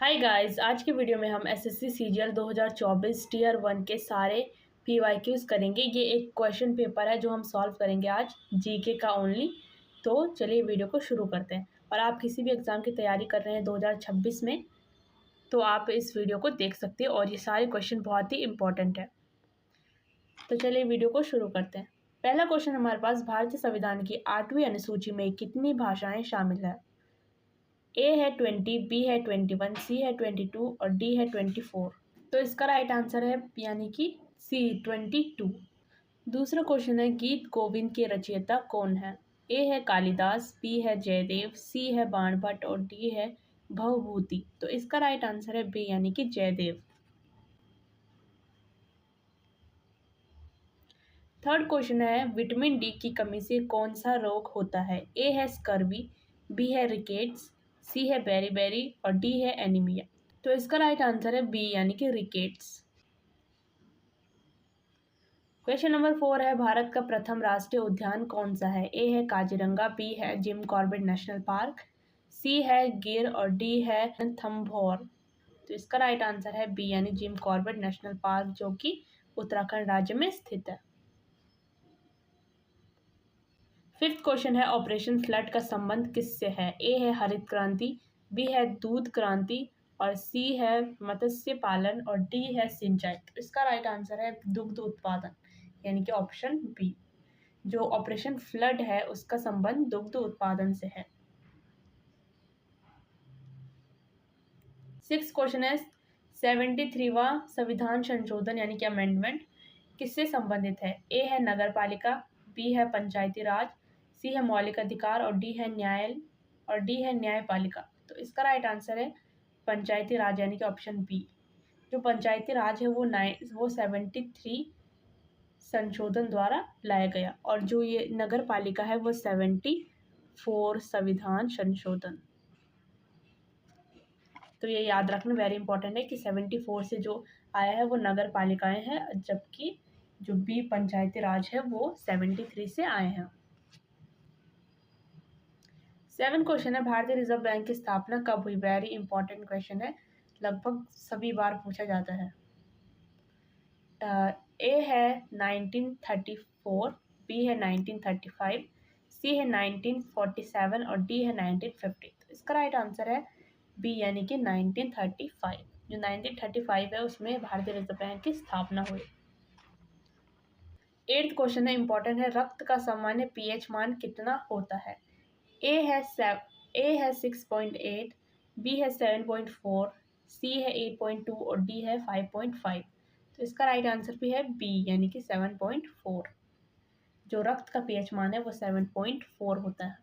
Hi guys, आज के video में हम एसएससी सीजीएल 2024 टीयर 1 के सारे पीवाईक्यूज करेंगे। ये एक क्वेश्चन पेपर है जो हम सॉल्व करेंगे आज, जीके का ओनली। तो चलिए वीडियो को शुरू करते हैं। और आप किसी भी एग्ज़ाम की तैयारी कर रहे हैं 2026 में, तो आप इस वीडियो को देख सकते हैं और ये सारे क्वेश्चन बहुत ही इंपॉर्टेंट है। तो चलिए वीडियो को शुरू करते हैं। पहला क्वेश्चन हमारे पास, भारतीय संविधान की 8वीं अनुसूची में कितनी भाषाएँ शामिल है? ए है 20, बी है 21, सी है 22 और डी है 24। तो इसका राइट आंसर है यानी कि सी 22। दूसरा क्वेश्चन है, गीत गोविंद के रचयिता कौन है? ए है कालिदास, बी है जयदेव, सी है बाणभट्ट और डी है भवभूति। तो इसका राइट आंसर है बी यानी कि जयदेव। थर्ड क्वेश्चन है, विटामिन डी की कमी से कौन सा रोग होता है? ए है स्कर्वी, बी है रिकेट्स, सी है बेरीबेरी और डी है एनीमिया। तो इसका राइट आंसर है बी यानी कि रिकेट्स। क्वेश्चन नंबर 4 है, भारत का प्रथम राष्ट्रीय उद्यान कौन सा है? ए है काजीरंगा, बी है जिम कॉर्बेट नेशनल पार्क, सी है गिर और डी है थम्भौर। तो इसका राइट आंसर है बी यानी जिम कॉर्बेट नेशनल पार्क, जो कि उत्तराखंड राज्य में स्थित है। फिफ्थ क्वेश्चन है, ऑपरेशन फ्लड का संबंध किससे है? ए है हरित क्रांति, बी है दूध क्रांति और सी है मत्स्य पालन और डी है सिंचाई। तो इसका राइट आंसर है दुग्ध उत्पादन यानी कि ऑप्शन बी। जो ऑपरेशन फ्लड है उसका संबंध दुग्ध उत्पादन से है। सिक्स क्वेश्चन है, 73वां संविधान संशोधन यानी कि अमेंडमेंट किससे संबंधित है? ए है नगर पालिका, बी है पंचायती राज, सी है मौलिक अधिकार और डी है न्यायपालिका। तो इसका राइट आंसर है पंचायती राज यानी कि ऑप्शन बी। जो पंचायती राज है वो 73 संशोधन द्वारा लाया गया, और जो ये नगर पालिका है वो 74 संविधान संशोधन। तो ये याद रखना वेरी इंपॉर्टेंट है कि 74 से जो आया है वो नगर पालिकाएं हैं, जबकि जो बी पंचायती राज है वो 73 से आए हैं। 7 क्वेश्चन है, भारतीय रिजर्व बैंक की स्थापना कब हुई? वेरी इंपॉर्टेंट क्वेश्चन है, लगभग सभी बार पूछा जाता है। ए है 1934, बी है 1935, सी है 1947 और डी है 1950। तो इसका राइट आंसर है बी यानी कि 1935। जो 1935 है उसमें भारतीय रिजर्व बैंक की स्थापना हुई। 8th क्वेश्चन है, इंपॉर्टेंट है, रक्त का सामान्य पीएच मान कितना होता है? ए है 6.8, बी है 7.4, सी है 8.2 और डी है 5.5। तो इसका राइट आंसर भी है बी यानी कि 7.4। जो रक्त का पीएच मान है वो 7.4 होता है।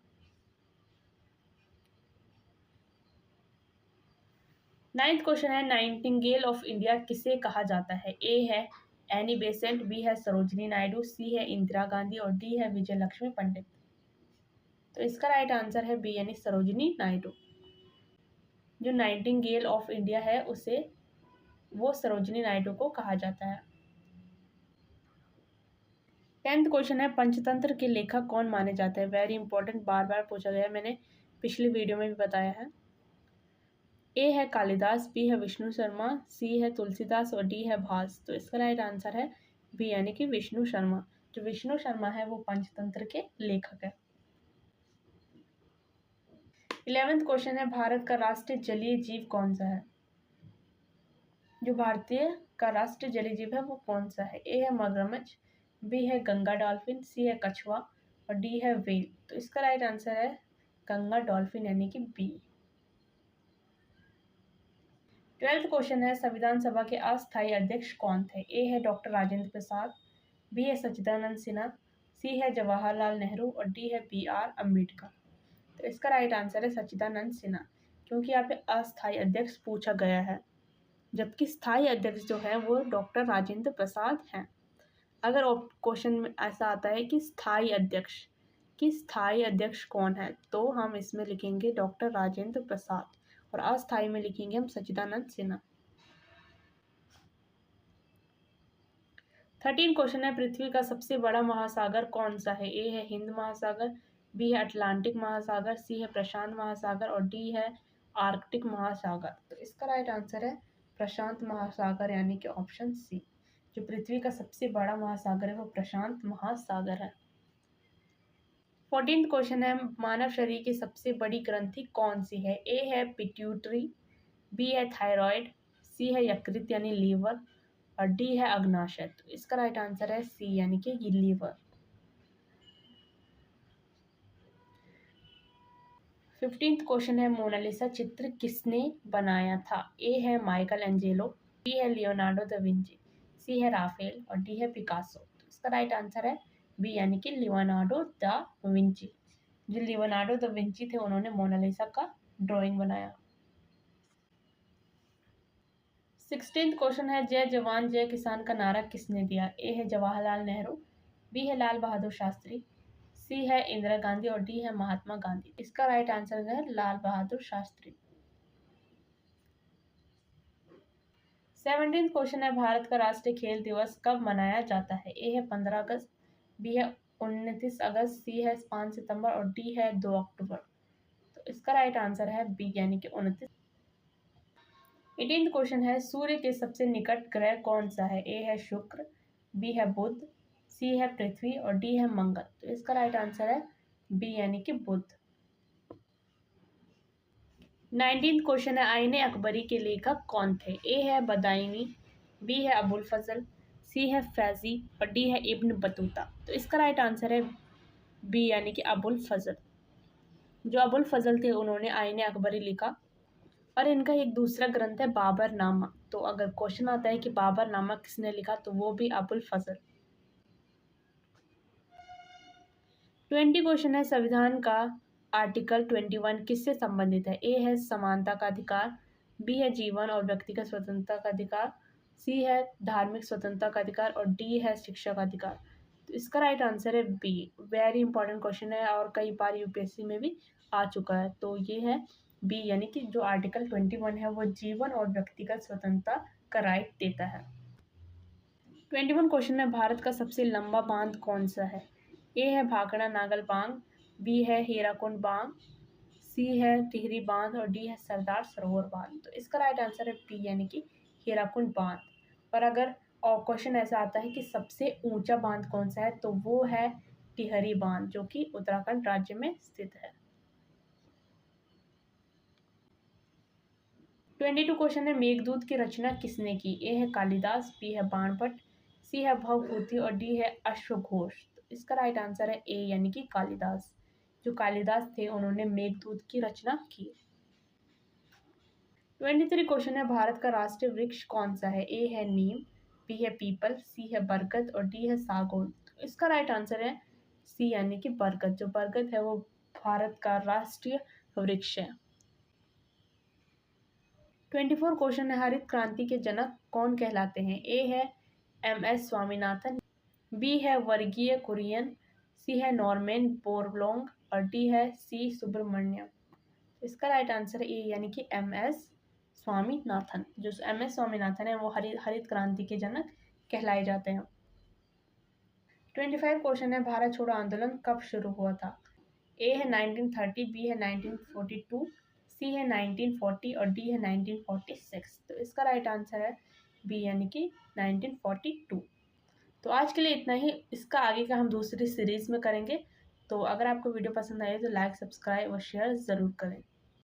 9th क्वेश्चन है, नाइटिंगेल ऑफ इंडिया किसे कहा जाता है? ए है एनी बेसेंट, बी है सरोजिनी नायडू, सी है इंदिरा गांधी और डी है विजय लक्ष्मी पंडित। तो इसका राइट आंसर है बी यानी सरोजिनी नायडू। जो नाइटिंगेल ऑफ इंडिया है उसे वो सरोजिनी नायडू को कहा जाता है। 10th क्वेश्चन है, पंचतंत्र के लेखक कौन माने जाते हैं? वेरी इंपॉर्टेंट, बार बार पूछा गया है, मैंने पिछली वीडियो में भी बताया है। ए है कालिदास, बी है विष्णु शर्मा, सी है तुलसीदास और डी है भास। तो इसका राइट आंसर है बी यानी कि विष्णु शर्मा। जो विष्णु शर्मा है वो पंचतंत्र के लेखक है। 11th क्वेश्चन है, भारत का राष्ट्रीय जलीय जीव कौन सा है? जो भारतीय का राष्ट्रीय जलीय जीव है वो कौन सा है? ए है मगरमच्छ, बी है गंगा डॉल्फिन, सी है कछुआ और डी है व्हेल। तो इसका राइट आंसर है गंगा डॉल्फिन यानी कि बी। 12th क्वेश्चन है, संविधान सभा के अस्थायी अध्यक्ष कौन थे? ए है डॉक्टर राजेंद्र प्रसाद, बी है सच्चिदानंद सिन्हा, सी है जवाहरलाल नेहरू और डी है BR अम्बेडकर। तो इसका राइट आंसर है सच्चिदानंद सिन्हा, क्योंकि यहाँ पे अस्थायी अध्यक्ष पूछा गया है, जबकि स्थायी अध्यक्ष जो है वो डॉक्टर राजेंद्र प्रसाद हैं। अगर क्वेश्चन में ऐसा आता है कि स्थायी अध्यक्ष कौन है, तो हम इसमें लिखेंगे डॉक्टर राजेंद्र प्रसाद और अस्थायी में लिखेंगे हम सच्चिदानंद सिन्हा। 13 क्वेश्चन है, पृथ्वी का सबसे बड़ा महासागर कौन सा है? ए है हिंद महासागर, बी है अटलांटिक महासागर, सी है प्रशांत महासागर और डी है आर्कटिक महासागर, तो इसका राइट आंसर है प्रशांत महासागर यानी कि ऑप्शन सी। जो पृथ्वी का सबसे बड़ा महासागर है वो प्रशांत महासागर है। 14th क्वेश्चन है मानव शरीर की सबसे बड़ी ग्रंथि कौन सी है? ए है पिट्यूटरी, बी है थायराइड, सी है यकृत यानी लीवर और डी है अग्नाशय। तो इसका राइट आंसर है सी यानी कि लीवर। 15th क्वेश्चन है मोनालिसा चित्र किसने बनाया था? ए है माइकल एंजेलो, बी है लियोनार्डो दा विंची, सी है राफेल और डी है पिकासो। तो इसका राइट आंसर है बी यानी कि लियोनार्डो दा विंची। जो लियोनार्डो दा विंची थे उन्होंने मोनालिसा का ड्राइंग बनाया। 16th क्वेश्चन है जय जवान जय किसान का नारा किसने दिया? ए है जवाहरलाल नेहरू, बी है लाल बहादुर शास्त्री, सी है इंदिरा गांधी और डी है महात्मा गांधी। इसका राइट आंसर है लाल बहादुर शास्त्री। 17th क्वेश्चन है भारत का राष्ट्रीय खेल दिवस कब मनाया जाता है? ए है 15 अगस्त, बी है 29 अगस्त, सी है 5 सितंबर और डी है 2 अक्टूबर। तो इसका राइट आंसर है बी यानी कि 29। 18th क्वेश्चन है सूर्य के सबसे निकट ग्रह कौन सा है? ए है शुक्र, बी है बुध, सी है पृथ्वी और डी है मंगल। तो इसका राइट आंसर है बी यानी कि बुध। 19th क्वेश्चन है आईने अकबरी के लेखक कौन थे? ए है बदायूनी, बी है अबुल फजल, सी है फैजी और डी है इब्न बतूता। तो इसका राइट आंसर है बी यानी कि अबुल फजल। जो अबुल फजल थे उन्होंने आईने अकबरी लिखा और इनका एक दूसरा ग्रंथ है बाबर नामा। तो अगर क्वेश्चन आता है कि बाबर नामा किसने लिखा तो वो भी अबुल फजल। 20 क्वेश्चन है संविधान का आर्टिकल 21 किससे संबंधित है? ए है समानता का अधिकार, बी है जीवन और व्यक्तिगत स्वतंत्रता का अधिकार, सी है धार्मिक स्वतंत्रता का अधिकार और डी है शिक्षा का अधिकार। तो इसका राइट आंसर है बी। वेरी इंपॉर्टेंट क्वेश्चन है और कई बार यूपीएससी में भी आ चुका है। तो ये है बी यानी कि जो आर्टिकल 21 है वो जीवन और व्यक्तिगत स्वतंत्रता का राइट देता है। 21 क्वेश्चन है भारत का सबसे लंबा बांध कौन सा है? ए है भाखड़ा नागल बांध, बी है हीराकुंड बांध, सी है टिहरी बांध और डी है सरदार सरोवर बांध। तो इसका राइट आंसर है बी यानी कि हीराकुंड बांध। और अगर और क्वेश्चन ऐसा आता है कि सबसे ऊंचा बांध कौन सा है तो वो है टिहरी बांध जो कि उत्तराखंड राज्य में स्थित है। 22 क्वेश्चन है मेघदूत की रचना किसने की? ए है कालिदास, बी है बाणभट्ट, सी है भवभूति और डी है अश्वघोष। तो इसका राइट आंसर है ए यानी कि कालिदास। जो कालिदास थे उन्होंने मेघदूत की रचना की। 23 क्वेश्चन है भारत का राष्ट्रीय वृक्ष कौन सा है? ए है नीम, बी है पीपल, सी है बरगद और डी है सागौन। तो इसका राइट आंसर है सी यानी कि बरगद। जो बरगद है वो भारत का राष्ट्रीय वृक्ष है। 24 क्वेश्चन है हरित क्रांति के जनक कौन कहलाते हैं? ए है एम.एस. स्वामीनाथन, बी है वर्गीय कुरियन, सी है नॉर्मन बोरलॉन्ग और डी है सी सुब्रमण्यम। इसका राइट आंसर है ए यानी कि एम.एस. स्वामीनाथन। जो एम.एस. स्वामीनाथन है वो हरित क्रांति के जनक कहलाए जाते हैं। 25 क्वेश्चन है भारत छोड़ो आंदोलन कब शुरू हुआ था? ए है 1930, बी है 1942, सी है 1940 और डी है 1946। तो इसका राइट आंसर है बी यानी कि 1942। तो आज के लिए इतना ही। इसका आगे का हम दूसरी सीरीज में करेंगे। तो अगर आपको वीडियो पसंद आए तो लाइक, सब्सक्राइब और शेयर ज़रूर करें।